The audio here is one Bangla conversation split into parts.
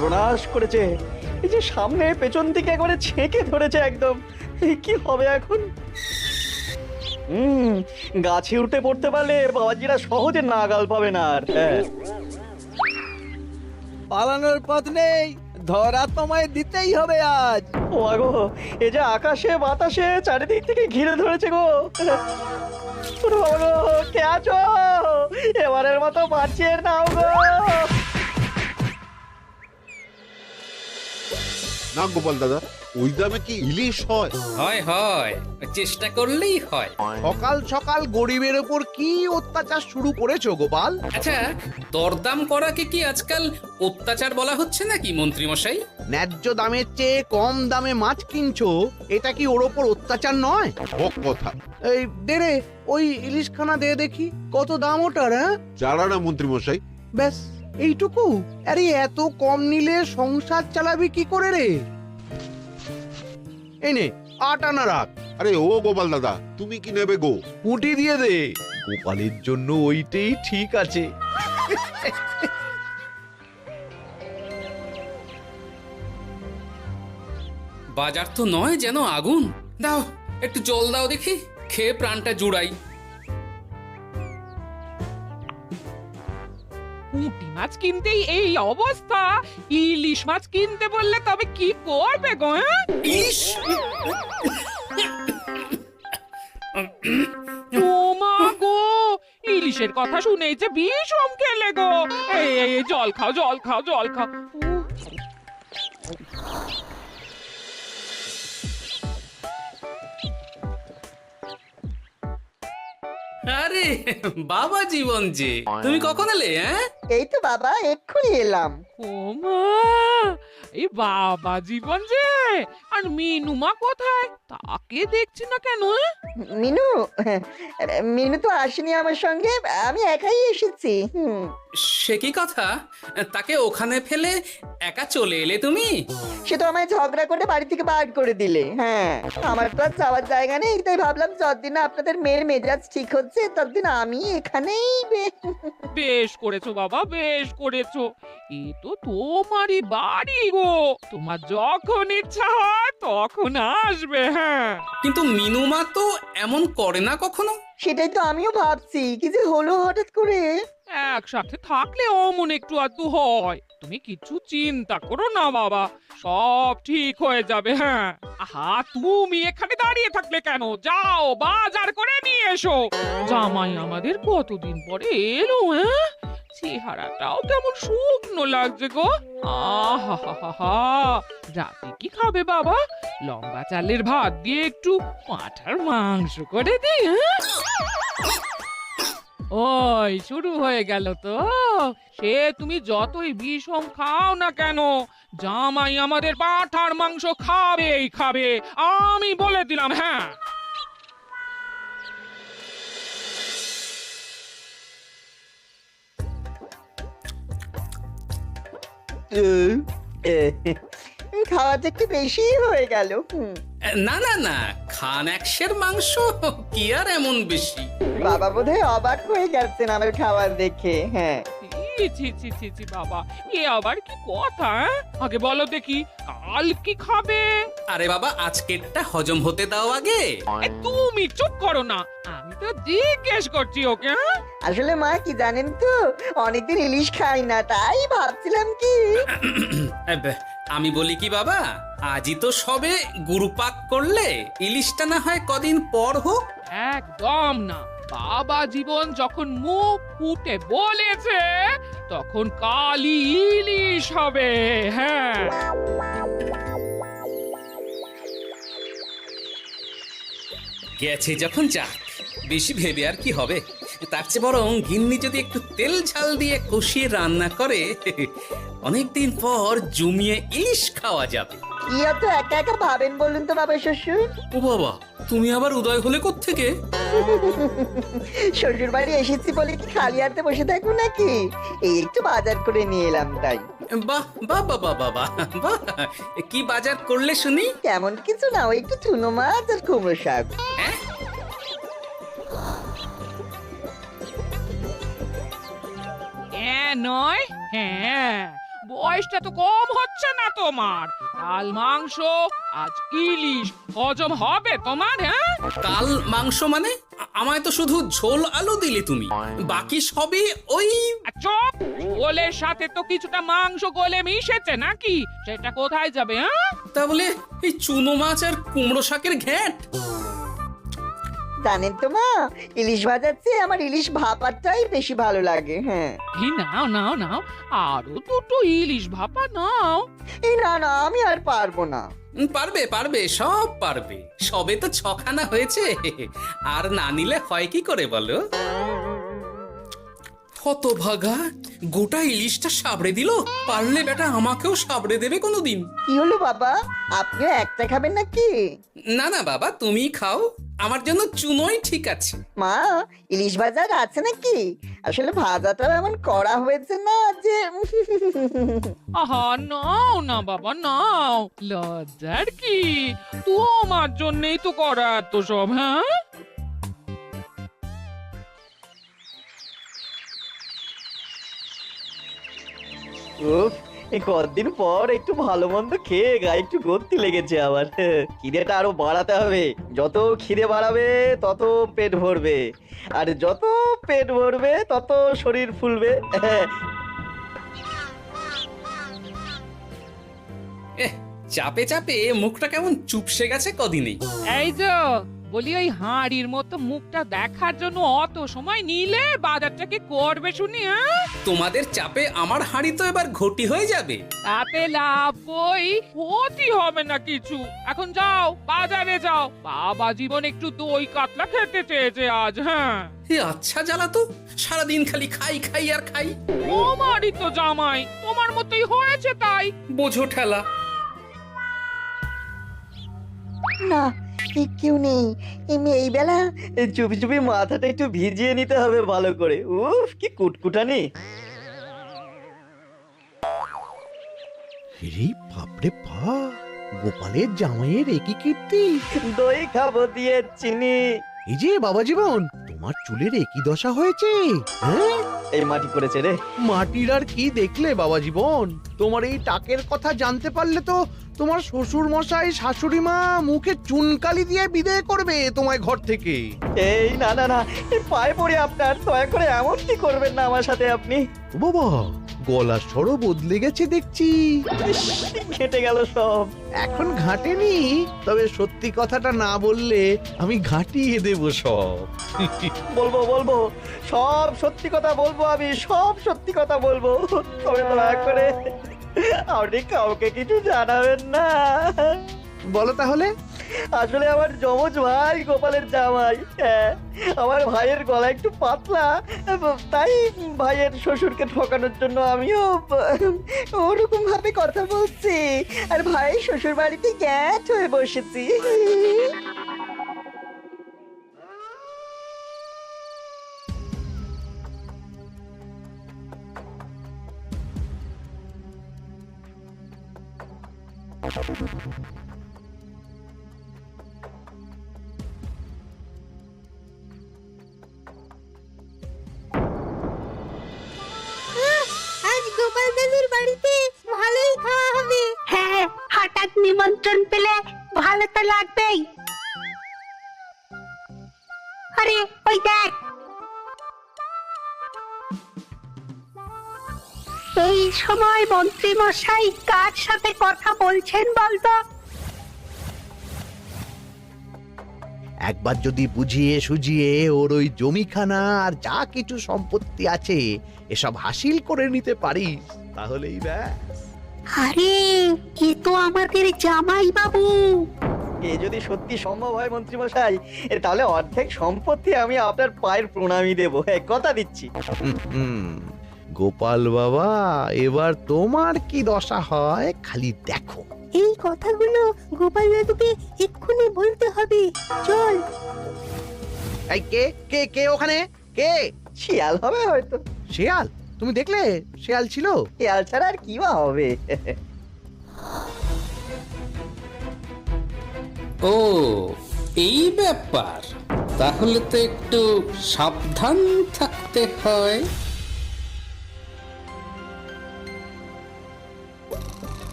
সর্বনাশ করেছে। এই যে সামনে পেছন দিকে একবারে ছেঁকে ধরেছে একদম। কি হবে এখন? গাছে উঠে পড়তে পারলে বাবাজিরা সহজে নাগাল পাবে না আর। হ্যাঁ, পালানোর পথ নেই, ধরা তোমায় দিতেই হবে আজ। ও আগো, এ যে আকাশে বাতাসে চারিদিক থেকে ঘিরে ধরেছে গো। ওরে বাবা গো, কে আছো? এবারের মতো বাঁচিয়ে নাও গো। না গোপাল দাদা, ওই দামে কি ইলিশ হয়? হয় হয়, চেষ্টা করলেই হয়। সকাল সকাল গরিবের ওপর কি অত্যাচার শুরু করেছো গোপাল? আচ্ছা, দরদাম করাকে কি আজকাল অত্যাচার বলা হচ্ছে নাকি মন্ত্রী মশাই? ন্যায্য দামের চেয়ে কম দামে মাছ কিনছো, এটা কি ওর ওপর অত্যাচার নয়? হক কথা। এই দে রে, ওই ইলিশখানা দে দেখি, কত দাম ওটার? হ্যাঁ, চারা না মন্ত্রী মশাই। ব্যাস এইটুকু? আরে এত কম নিলে সংসার চালাবি কি করে রে? এই নে, 8 আনা রাখ। আরে ও গোপাল দাদা, তুমি কি নেবে গো? পুঁটি দিয়ে দে, গোপালের জন্য ওইটাই ঠিক আছে। বাজার তো নয় যেন আগুন। দাও একটু জল দাও দেখি, খেয়ে প্রাণটা জুড়াই। পুঁটি মাছ কিনতেই এই অবস্থা, ইলিশ মাছ কিনতে বললে তবে কি করবে গো? ইস, ও মা গো, ইলিশের কথা শুনেই যে বিষম খেলে গো। এই জল খাও, জল খাও, জল খাও। আরে বাবা জীবন যে, তুমি কখন এলে? হ্যাঁ, এই তো বাবা এক্ষুনি এলাম। ও মা, এই বাবা জীবন যে, আর মিনুমা কোথায়? তাকে দেখছি না কেন? মিনু মিনু তো আসেনি আমার সঙ্গে, আমি একাই এসেছি। সে কি কথা? তাকে ওখানে ফেলে একা চলে এলে তুমি? সে তো আমায় ঝগড়া করে বাড়ি থেকে বার করে দিলে। হ্যাঁ, আমার তো আর যাওয়ার জায়গা নেই, তাই ভাবলাম যতদিন না আপনাদের মেয়ের মেজাজ ঠিক হচ্ছে ততদিন আমি এখানেই বেশ করেছো বাবা, বেশ করেছো। এ তো তোমারই বাড়ি গো, তোমার যখন ইচ্ছা হয় তখন আসবে। হ্যাঁ, কিন্তু মিনুমা তো এমন করে না কখনো। সেটাই তো আমিও ভাবছি, কি যে হলো হঠাৎ করে। একসাথে থাকলে অমন একটু আধটু হয়। তুমি কিছু চিন্তা করো না বাবা, সব ঠিক হয়ে যাবে। হ্যাঁ, আহা, তুমি এখানে দাঁড়িয়ে থাকলে কেন? যাও বাজার করে নিয়ে এসো। জামাই আমাদের কতদিন পরে এলো। হ্যাঁ, চেহারাটাও কেমন শুকনো লাগছে গো। আহা, রাতে কি খাবে বাবা? লম্বা চালের ভাত দিয়ে একটু পাঁঠার মাংস করে দিই। হ্যাঁ, ওই শুরু হয়ে গেল তো। সে তুমি যতই বিষম খাও না কেন, জামাই আমাদের পাঁঠার মাংস খাবেই খাবে, আমি বলে দিলাম। হ্যাঁ, খাওয়াতে একটু বেশি হয়ে গেল। না না না, খান একশের মাংস কি আর এমন বেশি? বাবা বোধহয় অবাক হয়ে গেছেন আমার খাবার দেখে। হ্যাঁ, ছি ছি ছি ছি বাবা, এ আবার কি কথা? আগে বলো দেখি, কাল কি খাবে? আরে বাবা, আজকেরটা হজম হতে দাও আগে। তুমি চুপ করো না, আমি তো জিজ্ঞেস করছি ওকে। আসলে মা কি জানেন তো, অনেকদিন ইলিশ খাই না, তাই ভাবছিলাম কি। আমি বলি কি বাবা, আজই তো সবে গুরুপাক করলে, ইলিশটা না হয় কদিন পর হোক। একদম না, বাবা জীবন যখন মুখ ফুটে বলেছে তখন কালই ইলিশ হবে। হ্যাঁ, গেছে যখন যাক, বেশি ভেবে আর কি হবে। তার চেয়ে বরং গিন্নি যদি একটু তেল ঝাল দিয়ে কষিয়ে রান্না করে, অনেকদিন পর জমিয়ে ইলিশ খাওয়া যাবে। কি এত একা একা ভাবেন বলুন তো বাবা শ্বশুর? ও বাবা, তুমি আবার উদয় হলে কোত্থেকে? শ্বশুর বাড়ি এসেছি বলে কি খালি হাতে বসে থাকবো নাকি? এই একটু বাজার করে নিয়ে এলাম তাই। বাহ বাহ বাহ বাহ বাহ বাহ, কি বাজার করলে শুনি? তেমন কিছু না, ওই একটু চুনো মাছ আর কুমড়ো শাক। হ্যাঁ, নয়, হ্যাঁ, বয়সটা তো কম হচ্ছে না তোমার। কাল মাংস, আজ ইলিশ, হজম হবে তোমার? হ্যাঁ, কাল মাংস মানে আমায় তো শুধু ঝোল আলু দিলে তুমি, বাকি সবই ওই। আর চুপ! ওলের সাথে তো কিছুটা মাংস গলে মিশেছে নাকি? সেটা কোথায় যাবে? হ্যাঁ, তা বলে এই চুনো মাছ আর কুমড়ো শাকের ঘ্যাঁট। জানেন তো মা, ইলিশ ভাজার চেয়ে আমার ইলিশ ভাপাটাই বেশি ভালো লাগে। হ্যাঁ, এই নাও নাও নাও, আরো দুটো ইলিশ ভাপা নাও। এই না না, আমি আর পারবো না। পারবে পারবে, সব পারবে। সবে তো 6খানা হয়েছে, আর না নিলে হয় কি করে বলো? হতভাগা, গোটা ইলিশটা সাবড়ে দিল। পারলে বেটা আমাকেও সাবড়ে দেবে কোনোদিন। কি হলো বাবা, আপনিও একটা খাবেন নাকি? না না বাবা, তুমি খাও, আমার জন্য চুনোই ঠিক আছে। মা, ইলিশ ভাজা আছে নাকি? আসলে ভাজাটা এমন করা হয়েছে না যে আহা, নাও না বাবা, নাও। লজ্জার কি? তোমার জন্যই তো করা এত সব। হ্যাঁ, উফ, এই কতদিন পর একটু ভালো মন্দ খেয়ে গায়ে একটু গতি লেগেছে আবার। খিদেটা আরো বাড়াতে হবে। যত খিদে বাড়াবে তত পেট ভরবে, আর যত পেট ভরবে তত শরীর ফুলবে। চাপে চাপে মুখটা কেমন চুপসে গেছে কদিনেই। এই তো বলি, ওই হাঁড়ির মতো মুখটা দেখার জন্য অত সময় নিলে বাজারটা কি করবে শুনি? হ্যাঁ, তোমাদের চাপে আমার হাঁড়ি তো এবার ঘটি হয়ে যাবে। তাতে লাভ বই, ক্ষতি হবে না কিছু। এখন যাও, বাজারে যাও। বাবা জীবন একটু দই কাতলা খেতে চেয়েছে আজ। হ্যাঁ, এ আচ্ছা জ্বালা তো, সারাদিন খালি খাই খাই আর খাই। তোমারই তো জামাই, তোমার মতোই হয়েছে তাই। বোঝো ঠেলা। না, কেউ নেই। এই বেলা চুপি চুপি মাথাটা একটু ভিজিয়ে নিতে হবে ভালো করে। উফ, কি কুটকুটানি। রে বাপরে বাপ, গোপালের জামাইয়ের একই কীর্তি। দই খাবো দিয়ে চিনি। এই যে বাবা জীবন, তোমার চুলের একই দশা হয়েছে। হ্যাঁ, এই মাটি করেছে রে। মাটির আর কি দেখলে বাবা জীবন? তোমার এই টাকের কথা জানতে পারলে তো তোমার শ্বশুর মশাই শাশুড়ি মা মুখে চুনকালি দিয়ে বিদায় করবে তোমায় ঘর থেকে। এই না না না, এই পায়ে পড়ে আপনার, দয়া করে এমন কি করবেন না আমার সাথে আপনি। ও বাবা, গলার স্বরও বদলে গেছে দেখছি। ইস, ঘেটে গেল সব। এখন ঘাটেনি, তবে সত্যি কথাটা না বললে আমি ঘাটিয়ে দেব সব। বলবো বলবো, সব সত্যি কথা বলবো, আমি সব সত্যি কথা বলবো। তবে দয়া করে আপনি কাউকে কিছু জানাবেন না। বলো তাহলে। আসলে আমার যমজ ভাই গোপালের জামাই, হ্যাঁ, আমার ভাইয়ের গলা একটু পাতলা, তাই ভাইয়ের শ্বশুরকে ঠকানোর জন্য আমিও ওরকম ভাবে কথা বলছি, আর ভাই শ্বশুর বাড়িতে গ্যাট হয়ে বসেছি। আজ গোপাল দাদুর বাড়িতে ভালোই খাওয়া হবে। হ্যাঁ, হঠাৎ নিমন্ত্রণ পেলে ভালো তো লাগবেই। আরে ওই দেখ, এই সময় মন্ত্রী মশাই কার সাথে কথা বলছেন বলতো? একবার যদি বুঝিয়ে সুঝিয়ে ওর ওই জমিখানা আর যা কিছু সম্পত্তি আছে এসব হাসিল করে নিতে পারিস, তাহলেই ব্যাস। আরে এ তো আমাদের জামাই বাবু। এ যদি সত্যি সম্ভব হয় মন্ত্রী মশাই, তাহলে অর্ধেক সম্পত্তি আমি আপনার পায়ের প্রণামী দেবো, কথা দিচ্ছি। গোপাল বাবা, এবার তোমার কি দশা হয় খালি দেখো। এই কথাগুলো গোপাল দাদুকে এক্ষুনি বলতে হবে। চল। এই কে কে কে ওখানে? কে? শিয়াল হবে হয়তো। শেয়াল? তুমি দেখলে শেয়াল ছিল? শিয়াল ছাড়া আর কি বা হবে। ও, এই ব্যাপার। তাহলে তো একটু সাবধান থাকতে হয়।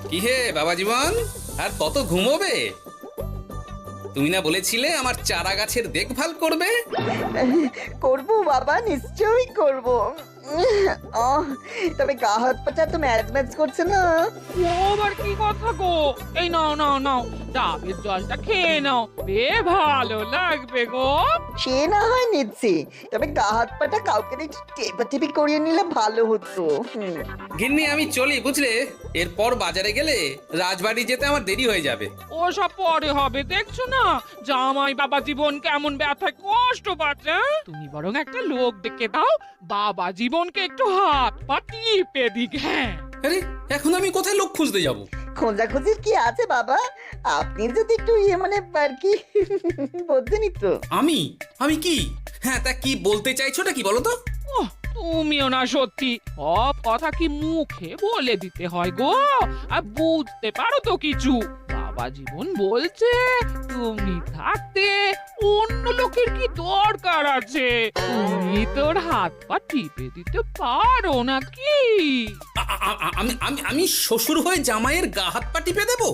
কি হে বাবা জীবন, আর কত ঘুমোবে? তুমি না বলেছিলে আমার চারা গাছের দেখভাল করবে? করবো বাবা, নিশ্চয়ই করবো। তবে গা হাত পাটা তো ম্যাচ ম্যাচ করছে না। ও আবার কি কথা গো? এই নাও নাও নাও, ডাবের জলটা খেয়ে নাও, বে ভালো লাগবে গো। সে না হয় নিচ্ছি, তবে গা হাত পাটা কাউকে একটু টেপাটেপি করিয়ে নিলে ভালো হতো। গিন্নি আমি চলি বুঝলে, এরপর বাজারে গেলে রাজবাড়ি যেতে আমার দেরি হয়ে যাবে। ও সব পরে হবে, দেখছো না জামাই বাবা জীবন কেমন ব্যথায় কষ্ট পাচ্ছে। তুমি বরং একটা লোক ডেকে দাও, বাবা জীবনকে একটু হাত পা টিপে দিক। হ্যাঁ, আরে এখন আমি কোথায় লোক খুঁজতে যাব? খোঁজাখুঁজির কি আছে বাবা, আপনি যদি একটু মানে আর কি বলতেনই তো। আমি আমি কি? হ্যাঁ তা কি বলতে চাইছোটা কি বলো তো? ওহ, তুমিও না সত্যি, সব কথা কি মুখে বলে দিতে হয় গো? আর বুঝতে পারো তো কিছু? বাবা জীবন বলছে তুমি থাকতে অন্য লোকের কি দরকার আছে? তুমি তোর হাত পা টিপে দিতে পারো নাকি? আমি আমি আমি শ্বশুর হয়ে জামাইয়ের গা হাত পা টিপে দেবো?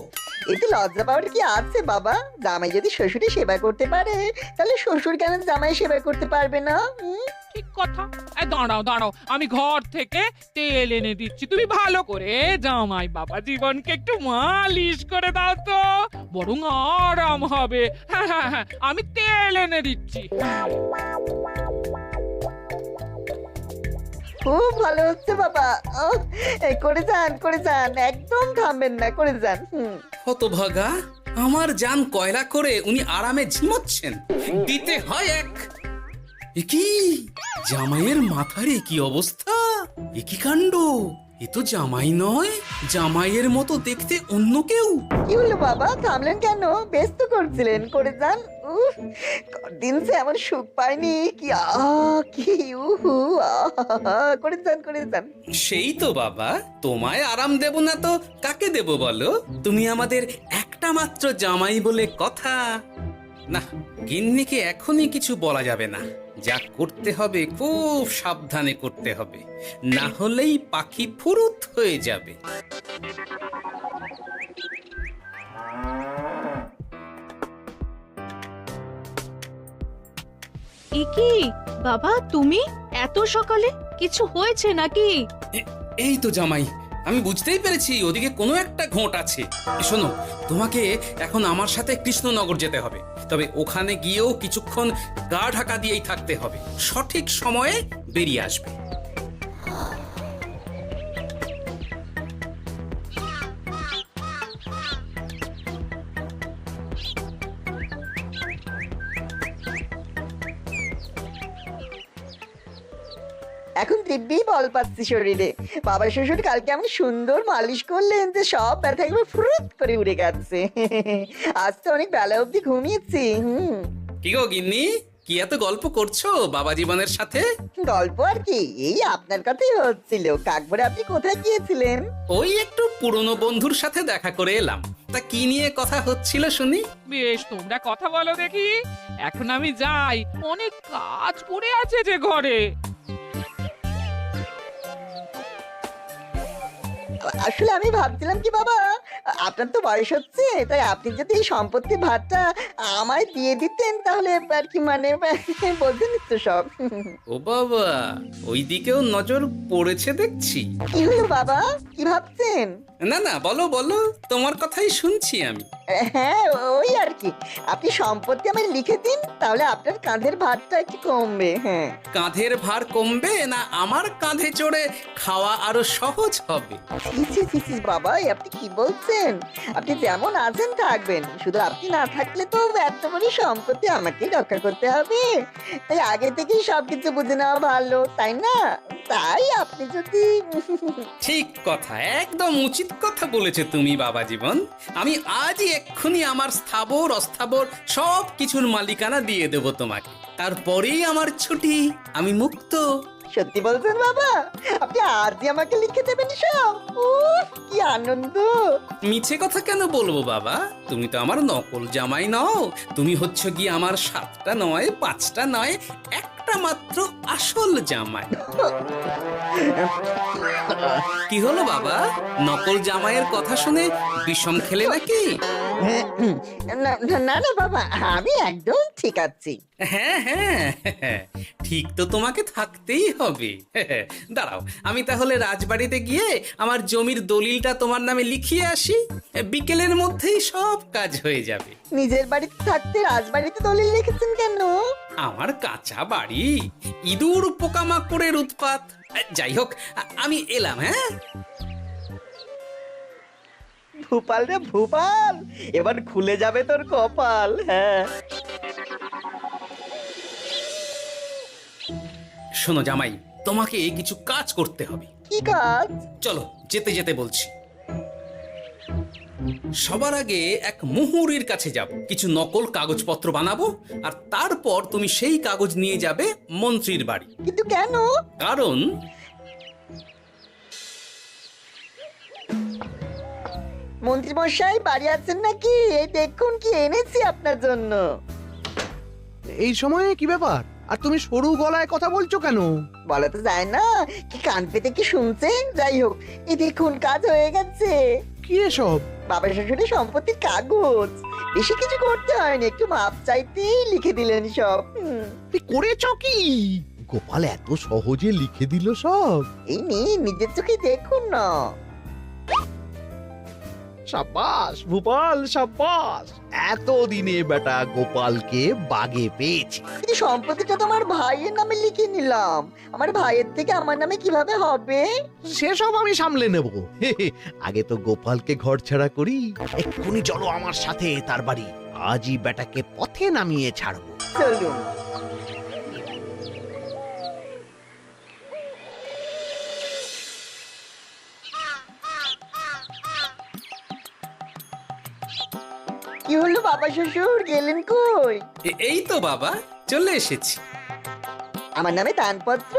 এতে লজ্জা পাওয়ার কি আছে বাবা? জামাই যদি শ্বশুরের সেবা করতে পারে, তাহলে শ্বশুর কেন জামাই সেবা করতে পারবে না? ঠিক কথা। এই দাঁড়াও দাঁড়াও, আমি ঘর থেকে তেল এনে দিচ্ছি, তুমি ভালো করে জামাই বাবা জীবনকে একটু মালিশ করে দাও তো, বরং আরাম হবে। হ্যাঁ হ্যাঁ হ্যাঁ, আমি তেল এনে দিচ্ছি। খুব ভালো হচ্ছে বাবা। এই করে যান, একদম থামবেন না, করে যান। হতভাগা, আমার জান কয়লা করে উনি আরামে ঝিমোচ্ছেন, দিতে হয় এক। এ কি জামাইয়ের মাথার এ কি অবস্থা? এ কি কাণ্ড! এ তো জামাই নয়, জামাইয়ের মতো দেখতে অন্য কেউ। কি হলো বাবা, থামলেন কেন? ব্যস্ত করছিলেন, করে যান। উফ, দিন সে এমন সুখ পাইনি। কি কি উহু, করে যান। সেই তো বাবা, তোমায় আরাম দেব না তো কাকে দেব বলো? তুমি আমাদের একটা মাত্র জামাই বলে কথা। না, গিন্নিকে এখনই কিছু বলা যাবে না। যা করতে হবে খুব সাবধানে করতে হবে, না হলেই পাখি ফুরুত হয়ে যাবে। ইকি বাবা, তুমি এত সকালে? কিছু হয়েছে নাকি? এই তো জামাই, আমি বুঝতেই পেরেছি ওদিকে কোনো একটা ঘোট আছে। শোনো, তোমাকে এখন আমার সাথে কৃষ্ণনগর যেতে হবে, তবে ওখানে গিয়েও কিছুক্ষণ গা ঢাকা দিয়েই থাকতে হবে, সঠিক সময়ে বেরিয়ে আসবে। এখন দিব্যি বল পাচ্ছি শরীরে। বাবার শ্বশুর কালকে এমন সুন্দর মালিশ করলেন যে সব ব্যথা একবার ফুরুত করে উড়ে গেছে। আজ তো অনেক বেলা অবধি ঘুমিয়েছি। কি গো গিন্নি, কি এত গল্প করছো বাবা জীবনের সাথে? গল্প আর কি, এই আপনার কথাই হচ্ছিল। কাকভরে আপনি কোথায় গিয়েছিলেন? ওই একটু পুরনো বন্ধুর সাথে দেখা করে এলাম। তা কি নিয়ে কথা হচ্ছিল শুনি? বেশ, তোমরা কথা বলো দেখি, এখন আমি যাই, অনেক কাজ পড়ে আছে যে ঘরে। আসলে আমি ভাবছিলাম কি বাবা, আপনার তো বয়স হচ্ছে, তাই আপনি যদি এই সম্পত্তির ভাগটা আমায় দিয়ে দিতেন তাহলে আর কি, মানে বলতে নিত সব। ও বাবা, ওই দিকেও নজর পড়েছে দেখছি। কি হলো বাবা, কি ভাবছেন? না না, বলো বলো, তোমার কথাই শুনছি আমি। হ্যাঁ, ওই আর কি, আপনি সম্পত্তি আমায় লিখে দিন, তাহলে আপনার কাঁধের ভারটা একটু কমবে। হ্যাঁ, কাঁধের ভার কমবে না আমার কাঁধে চড়ে খাওয়া আরো সহজ হবে? ছি, বাবা, আপনি কি বলছেন? আপনি যেমন আছেন থাকবেন, শুধু আপনি না থাকলে তো এত বড় সম্পত্তি আমাকেই রক্ষা করতে হবে। তাই আগে থেকেই সবকিছু বুঝে নেওয়া ভালো, তাই না? তাই আপনি যদি ঠিক কথা, একদম উচিত কথা বলেছে তুমি বাবা জীবন। আমি আজই এক্ষুনি আমার স্থাবর অস্থাবর সব কিছুর মালিকানা দিয়ে দেব তোমাকে, তারপরেই আমার ছুটি, আমি মুক্ত। সত্যি বলছেন বাবা? আপনি আজই আমাকে লিখে দেবেন সব? উফ, কি আনন্দ! মিছে কথা কেন বলবো বাবা? তুমি তো আমার নকল জামাই নও, তুমি হচ্ছ গিয়ে আমার 7টা নয় 5টা নয় একটা মাত্র আসল জামাই। কি হলো বাবা, নকল জামাইয়ের কথা শুনে বিষম খেলে নাকি? না না না না বাবা, আমি একদম ঠিক আছি। হ্যাঁ হ্যাঁ, ঠিক তো তোমাকে থাকতেই হবে। দাঁড়াও, আমি তাহলে রাজবাড়িতে গিয়ে আমার জমির দলিলটা তোমার নামে লিখিয়ে আসি, বিকেলের মধ্যেই সব কাজ হয়ে যাবে। নিজের বাড়িতে থাকতে রাজবাড়িতে দলিল লিখেছেন কেন? আমার কাঁচা বাড়ি, ইঁদুর পোকামাকড়ের উৎপাত। যাই হোক, আমি এলাম। হ্যাঁ, ভূপাল রে ভূপাল, এবার খুলে যাবে তোর কপাল। হ্যাঁ, শোনো জামাই, তোমাকে কিছু কাজ করতে হবে। কি কাজ? চলো, যেতে যেতে বলছি। সবার আগে এক মুহুরির কাছে যাব, কিছু নকল কাগজপত্র বানাবো, আর তারপর তুমি সেই কাগজ নিয়ে যাবে মন্ত্রীর বাড়ি। কিন্তু কেন? কারণ মন্ত্রী মশাই বাড়ি আছেন নাকি? এই দেখুন কি এনেছি আপনার জন্য। এই সময়ে কি ব্যাপার? আর তুমি সরু গলায় কথা বলছো কেন? বলা তো যায় না, কি কান পেতে কি শুনছেন? যাই হোক, এই দেখুন কাজ হয়ে গেছে। কি এসব? বাবা শ্বশুরের সম্পত্তির কাগজ। বেশি কিছু করতে হয়নি, একটু মাপ চাইতেই লিখে দিলেন সব। তুই করেছ কি? গোপাল এত সহজে লিখে দিল সব? এই নিয়ে নিজের চোখে দেখুন না। সাব্বাস ভূপাল, সাব্বাস। এতদিনে বেটা গোপালকে বাগে পেয়েছি। কিন্তু সম্পত্তিটা তো আমার ভাইয়ের নামে লিখে নিলাম, আমার ভাইয়ের থেকে আমার নামে কিভাবে হবে? সেসব আমি সামলে নেব। আগে তো গোপালকে ঘর ছাড়া করি। এক্ষুনি চলো আমার সাথে তার বাড়ি। আজই বেটাকে পথে নামিয়ে ছাড়বো। চলুন। কি হলো বাবা শ্বশুর, গেলেন কই? এই তো বাবা, চলে এসেছি। আমার নামে দানপত্র?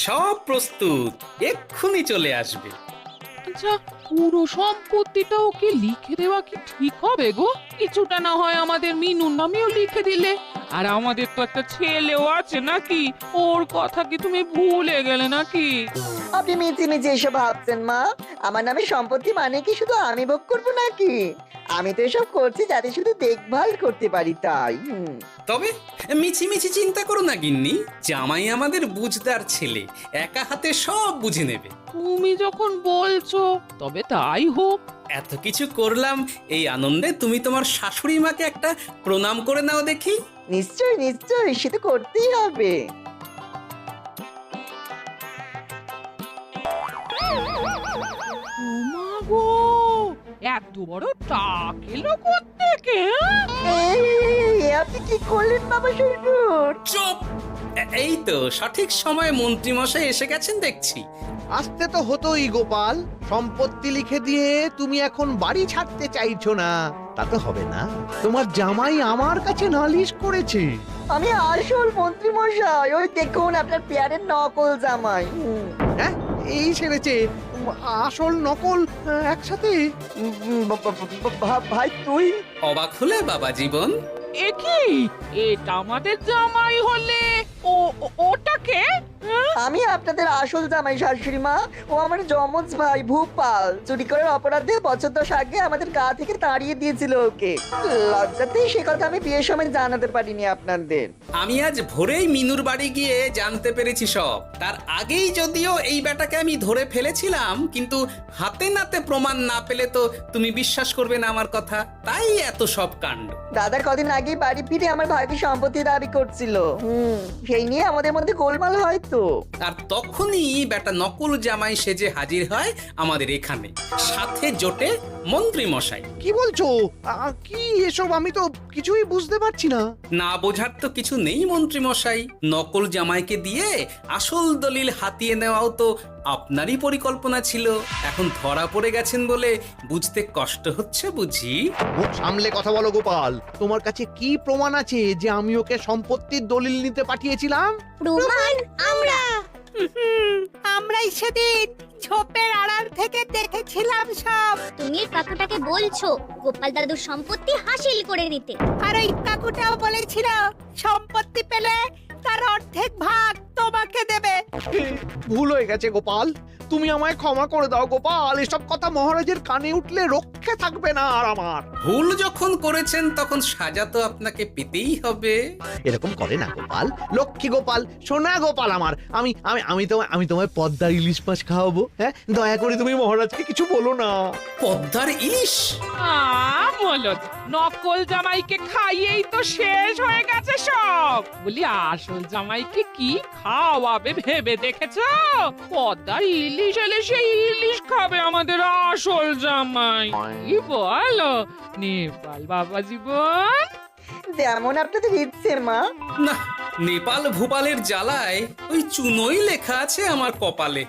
সব প্রস্তুত, এক্ষুনি চলে আসবে। আচ্ছা, পুরো সম্পত্তিটা ওকে লিখে দেওয়া কি ঠিক হবে গো? কিছুটা না হয় আমাদের মিনুর নামেও লিখে দিলে। আর আমাদের তো একটা ছেলেও আছে নাকি? ওর কথা কি তুমি ভুলে গেলে নাকি? আপনি মিছি মিছি এসব ভাবছেন মা? আমার নামে সম্পত্তি মানে কি শুধু আমি ভোগ করবো নাকি? আমি তো এসব করছি যাতে শুধু দেখভাল করতে পারি, তাই। তবে মিছি মিছি চিন্তা করো না গিন্নি, জামাই আমাদের বুঝদার ছেলে, একা হাতে সব বুঝে নেবে। তুমি যখন বলছো তবে তাই হোক। এত কিছু করলাম, এই আনন্দে তুমি তোমার শাশুড়ি মাকে একটা প্রণাম করে নাও দেখি। নিশ্চয় নিশ্চয়, সে তো করতেই হবে। ওমা গো, এত বড় টাক এলো কোত্থেকে? এই, আপনি কি করলেন বাবা শ্বশুর? চুপ! এই তো সঠিক সময়ে মন্ত্রী মশাই এসে গেছেন দেখছি। আসতে তো হতোই গোপাল। সম্পত্তি লিখে দিয়ে তুমি এখন বাড়ি ছাড়তে চাইছো না, তা তো হবে না। তোমার জামাই আমার কাছে নালিশ করেছে। আমি আসল মন্ত্রী মশাই, ওই দেখুন আপনার পেয়ারের নকল জামাই। হ্যাঁ, এই সেরেছে। আসল নকল একসাথে? ভাই তুই? অবাক হলে বাবা জীবন? এ কি, এটা আমাদের জামাই হলে ওটাকে? আমি আপনাদের আসল জামাই শাশুড়ি মা। ও আমার যমজ ভাই ভূপাল। চুরি করার অপরাধে বছর 10 আগে আমাদের গা থেকে তাড়িয়ে দিয়েছিল ওকে। লজ্জাতে সে কথা আমি বিয়ের সময় জানাতে পারিনি আপনাদের। আমি আজ ভোরেই মিনুর বাড়ি গিয়ে জানতে পেরেছি সব। তার আগেই যদিও এই বেটাকে আমি ধরে ফেলেছিলাম, কিন্তু হাতে নাতে প্রমাণ না পেলে তো তুমি বিশ্বাস করবে না আমার কথা। তাই এত সব কাণ্ড। দাদা কদিন আগেই বাড়ি ফিরে আমার ভাইকে সম্পত্তি দাবি করছিল। সেই নিয়ে আমাদের মধ্যে গোলমাল হয় তো। আর তখনই বেটা নকল জামাই সেজে হাজির হয় আমাদের এখানে, সাথে জোটে মন্ত্রী মশাই। কি বলছো? কি এসব? আমি তো কিছুই বুঝতে পারছি না। না বোঝার তো কিছু নেই মন্ত্রী মশাই। নকল জামাইকে দিয়ে আসল দলিল হাতিয়ে নেওয়াও তো আপনারই পরিকল্পনা ছিল। এখন ধরা পড়ে গেছেন বলে বুঝতে কষ্ট হচ্ছে বুঝি? মুখ সামলে কথা বলো গোপাল। তোমার কাছে কি প্রমাণ আছে যে আমি ওকে সম্পত্তির দলিল নিতে পাঠিয়েছিলাম? প্রমাণ আমরা আমরাই সেদিন ঝোপের আড়াল থেকে দেখেছিলাম সব। তুমি কাকুটাকে বলছো গোপাল দাদুর সম্পত্তি হাসিল করে নিতে। আর ওই কাকুটাও বলেছিল সম্পত্তি পেলে তার অর্ধেক ভাগ তোমাকে দেবে। ভুল হয়ে গেছে গোপাল, তুমি আমায় ক্ষমা করে দাও গোপাল। এসব কথা মহারাজের কানে উঠলে রক্ষে থাকবে না আর আমার। ভুল যখন করেছেন তখন সাজা তো আপনাকে পেতেই হবে। এরকম করে না গোপাল, লক্ষ্মী গোপাল, সোনা গোপাল আমার। আমি আমি আমি তোমায় পদ্মার ইলিশ মাছ খাওয়াবো। হ্যাঁ, দয়া করে তুমি মহারাজকে কিছু বলো না। পদ্মার ইলিশ? মলদ নকল জামাইকে খাইয়েই তো শেষ হয়ে গেছে সব। বলি আসল জামাইকে কি খাওয়াবে ভেবে দেখেছো? পদ্মার ইলিশ এলে সেই ইলিশ খাবে আমাদের আসল জামাই। কি বলো নেপাল বাবা জীবন? যেমন আপনাদের ইচ্ছে মা। না, নেপাল ভূপালের জ্বালায় ওই চুনোই লেখা আছে আমার কপালে।